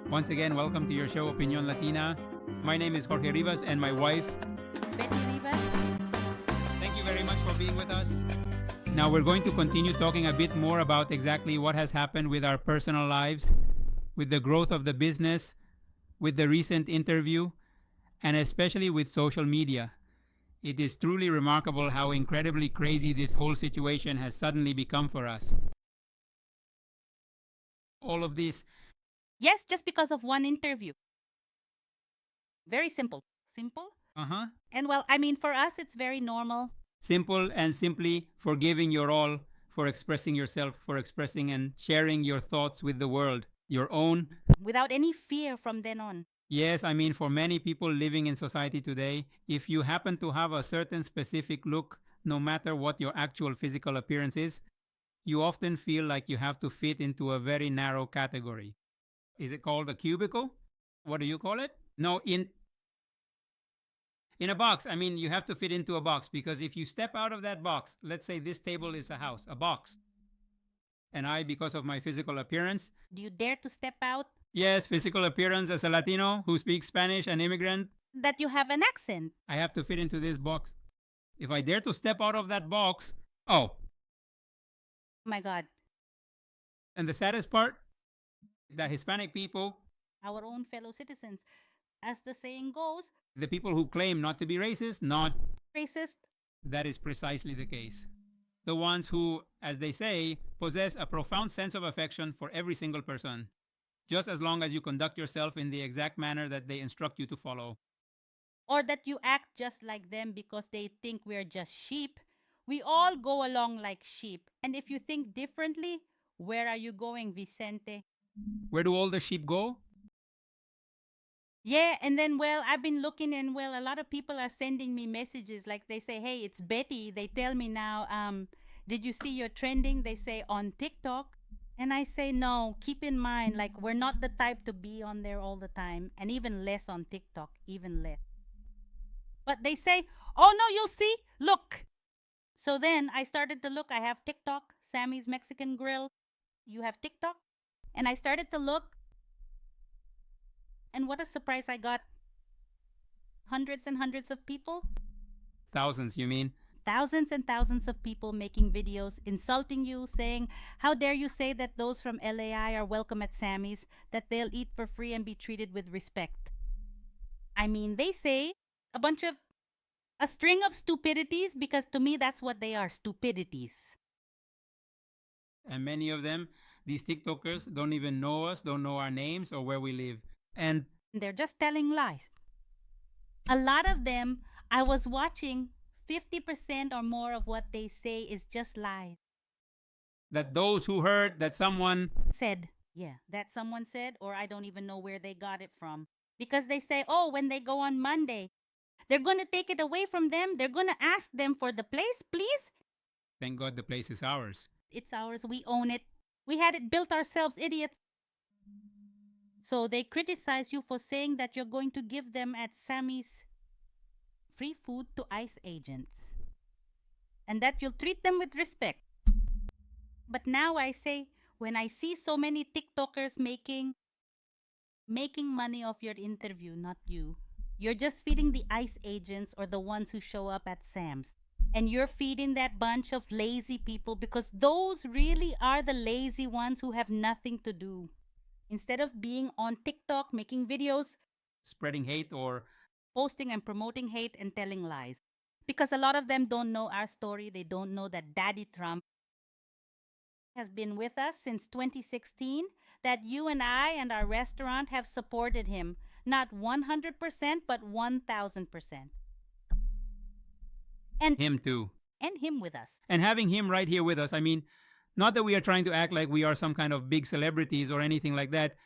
Once again, welcome to your show, Opinión Latina. My name is Jorge Rivas and my wife, Betty Rivas. Thank you very much for being with us. Now we're going to continue talking a bit more about exactly what has happened with our personal lives, with the growth of the business, with the recent interview, and especially with social media. It is truly remarkable how incredibly crazy this whole situation has suddenly become for us. All of this. Yes, just because of one interview. Very simple. Simple? And well, I mean, for us, it's very normal. Simple and simply for giving your all, for expressing yourself, for expressing and sharing your thoughts with the world, your own. Without any fear from then on. Yes, I mean, for many people living in society today, if you happen to have a certain specific look, no matter what your actual physical appearance is, you often feel like you have to fit into a very narrow category. Is it called a cubicle? What do you call it? No, in a box. I mean, you have to fit into a box because if you step out of that box, let's say this table is a house, a box, and I, because of my physical appearance. Do you dare to step out? Yes, physical appearance as a Latino who speaks Spanish, an immigrant. That you have an accent. I have to fit into this box. If I dare to step out of that box, oh. My God. And the saddest part, the Hispanic people, our own fellow citizens, as the saying goes, the people who claim not to be racist, not racist. That is precisely the case. The ones who, as they say, possess a profound sense of affection for every single person, just as long as you conduct yourself in the exact manner that they instruct you to follow. Or that you act just like them because they think we're just sheep. We all go along like sheep. And if you think differently, where are you going, Vicente? Where do all the sheep go? Yeah, and then, well, I've been looking and, well, a lot of people are sending me messages like they say, hey, it's Betty. They tell me now, did you see your trending? They say on TikTok. And I say, no, keep in mind, like, we're not the type to be on there all the time, and even less on TikTok, even less. But they say, oh, no, you'll see. Look. So then I started to look. I have TikTok, Sammy's Mexican Grill. You have TikTok? And I started to look. And what a surprise I got. Hundreds and hundreds of people. Thousands, you mean? Thousands and thousands of people making videos, insulting you, saying, how dare you say that those from LAI are welcome at Sammy's, that they'll eat for free and be treated with respect. I mean, they say a string of stupidities, because to me that's what they are, stupidities. And many of them, these TikTokers, don't even know us, don't know our names or where we live. And they're just telling lies. A lot of them, I was watching, 50% or more of what they say is just lies. That those who heard that someone said, that someone said, or I don't even know where they got it from. Because they say, oh, when they go on Monday, they're going to take it away from them. They're going to ask them for the place, please. Thank God the place is ours. It's ours. We own it. We had it built ourselves, idiots. So they criticize you for saying that you're going to give them at Sammy's free food to ICE agents. And that you'll treat them with respect. But now I say, when I see so many TikTokers making money off your interview, not you. You're just feeding the ICE agents or the ones who show up at Sam's. And you're feeding that bunch of lazy people, because those really are the lazy ones who have nothing to do. Instead of being on TikTok making videos, spreading hate or posting and promoting hate and telling lies. Because a lot of them don't know our story. They don't know that Daddy Trump has been with us since 2016, that you and I and our restaurant have supported him, not 100%, but 1,000%. And him too. And him with us. And having him right here with us, I mean, not that we are trying to act like we are some kind of big celebrities or anything like that,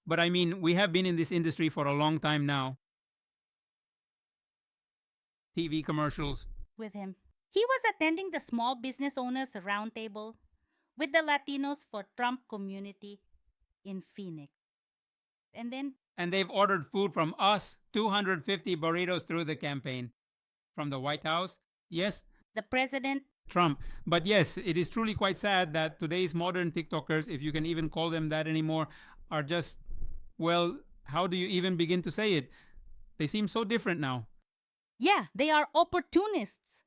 but I mean, we have been in this industry for a long time now. TV commercials. With him. He was attending the Small Business Owners Roundtable with the Latinos for Trump community in Phoenix. And they've ordered food from us, 250 burritos through the campaign. From the White House, yes. The President Trump. But yes, it is truly quite sad that today's modern TikTokers, if you can even call them that anymore, are just Well, how do you even begin to say it? They seem so different now. Yeah, they are opportunists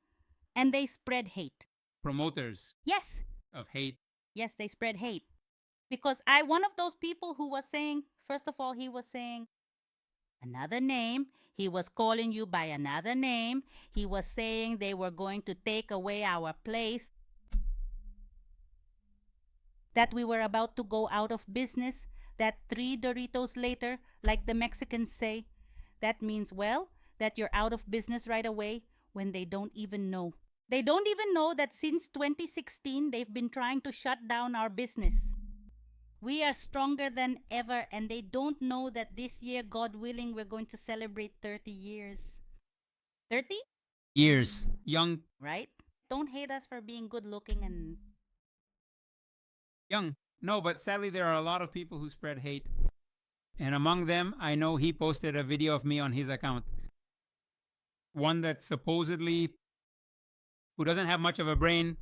and they spread hate. Promoters Yes, of hate. yes, they spread hate. Because one of those people who was saying, first of all, he was saying another name. He was calling you by another name. He was saying they were going to take away our place, that we were about to go out of business, that 3 Doritos later, like the Mexicans say, that means, well, that you're out of business right away when they don't even know. They don't even know that since 2016, they've been trying to shut down our business. We are stronger than ever, and they don't know that this year, God willing, we're going to celebrate 30 years. 30? Years. Young. Right? Don't hate us for being good looking and. Young. No, but sadly, there are a lot of people who spread hate. And among them, I know he posted a video of me on his account. One that supposedly, who doesn't have much of a brain.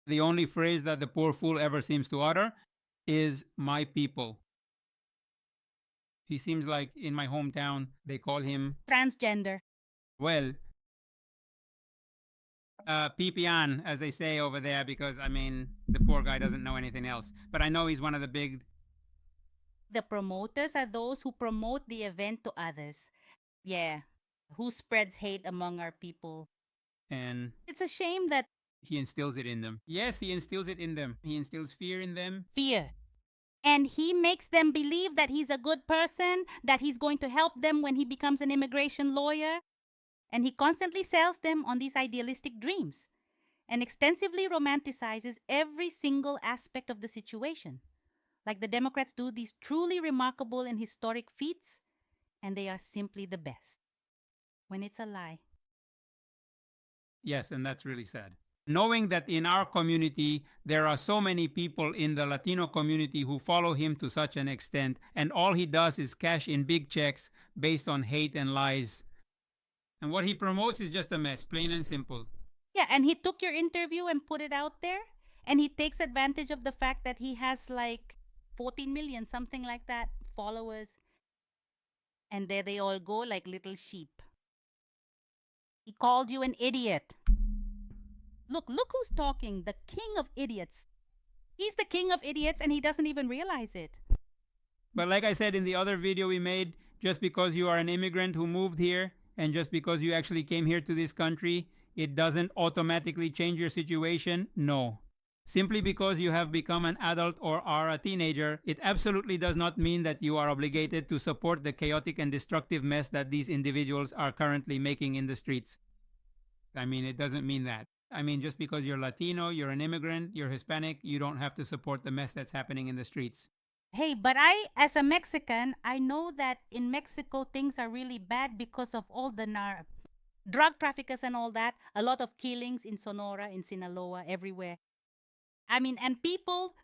The only phrase that the poor fool ever seems to utter is my people. He seems like in my hometown, they call him, Transgender. well, Pipian, as they say over there, because I mean, the poor guy doesn't know anything else. But I know he's one of the big. The promoters are those who promote the event to others. Yeah. Who spreads hate among our people. And It's a shame that he instills it in them. Yes, he instills it in them. He instills fear in them. fear. And he makes them believe that he's a good person, that he's going to help them when he becomes an immigration lawyer. And he constantly sells them on these idealistic dreams and extensively romanticizes every single aspect of the situation. Like the Democrats do these truly remarkable and historic feats, and they are simply the best. When it's a lie. Yes, and that's really sad. Knowing that in our community, there are so many people in the Latino community who follow him to such an extent, and all he does is cash in big checks based on hate and lies. And what he promotes is just a mess, plain and simple. Yeah, and he took your interview and put it out there, and he takes advantage of the fact that he has like 14 million, something like that, followers. And there they all go like little sheep. He called you an idiot. Look who's talking, the king of idiots. He's the king of idiots and he doesn't even realize it. But like I said in the other video we made, just because you are an immigrant who moved here, and just because you actually came here to this country, it doesn't automatically change your situation. No. Simply because you have become an adult or are a teenager, it absolutely does not mean that you are obligated to support the chaotic and destructive mess that these individuals are currently making in the streets. I mean, it doesn't mean that. I mean, just because you're Latino, you're an immigrant, you're Hispanic, you don't have to support the mess that's happening in the streets. Hey, but as a Mexican, I know that in Mexico things are really bad because of all the drug traffickers and all that. A lot of killings in Sonora, in Sinaloa, everywhere. I mean, and people,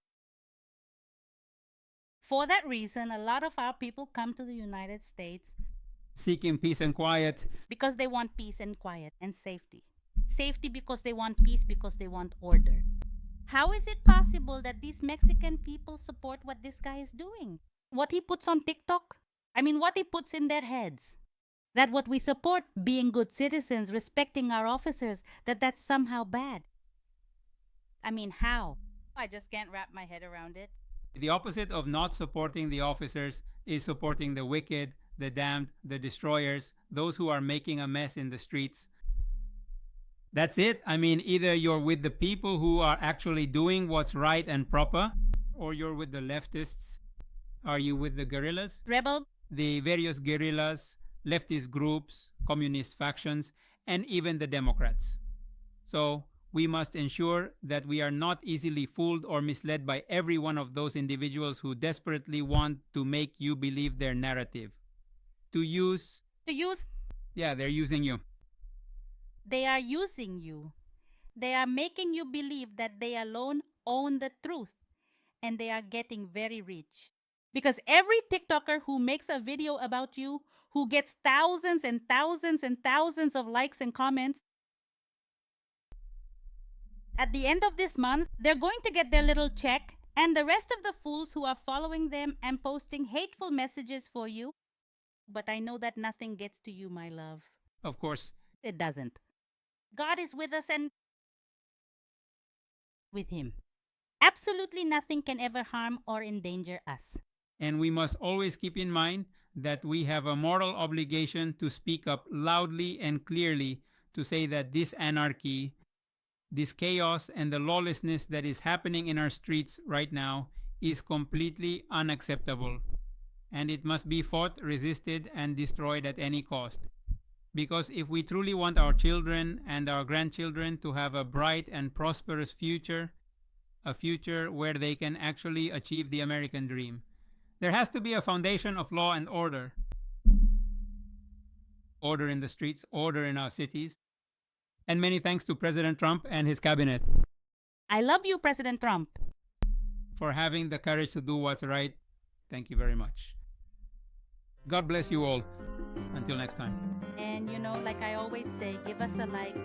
for that reason, a lot of our people come to the United States Seeking peace and quiet. because they want peace and quiet and safety. Safety because they want peace, because they want order. How is it possible that these Mexican people support what this guy is doing? What he puts on TikTok? I mean, what he puts in their heads. That what we support, being good citizens, respecting our officers, that's somehow bad. I mean, how? I just can't wrap my head around it. The opposite of not supporting the officers is supporting the wicked, the damned, the destroyers, those who are making a mess in the streets. That's it. I mean, either you're with the people who are actually doing what's right and proper, or you're with the leftists. Are you with the guerrillas? Rebel? The various guerrillas, leftist groups, communist factions, and even the Democrats. So we must ensure that we are not easily fooled or misled by every one of those individuals who desperately want to make you believe their narrative. To use, yeah, they're using you. They are using you. They are making you believe that they alone own the truth, and they are getting very rich. Because every TikToker who makes a video about you, who gets thousands and thousands and thousands of likes and comments, at the end of this month, they're going to get their little check And the rest of the fools who are following them and posting hateful messages for you. But I know that nothing gets to you, my love. Of course. It doesn't. God is with us and with Him. Absolutely nothing can ever harm or endanger us. And we must always keep in mind that we have a moral obligation to speak up loudly and clearly to say that this anarchy, this chaos, and the lawlessness that is happening in our streets right now is completely unacceptable. And it must be fought, resisted, and destroyed at any cost. Because if we truly want our children and our grandchildren to have a bright and prosperous future, a future where they can actually achieve the American dream, there has to be a foundation of law and order. Order in the streets, order in our cities. And many thanks to President Trump and his cabinet I love you, President Trump. for having the courage to do what's right. Thank you very much. God bless you all. Until next time. And like I always say, give us a like,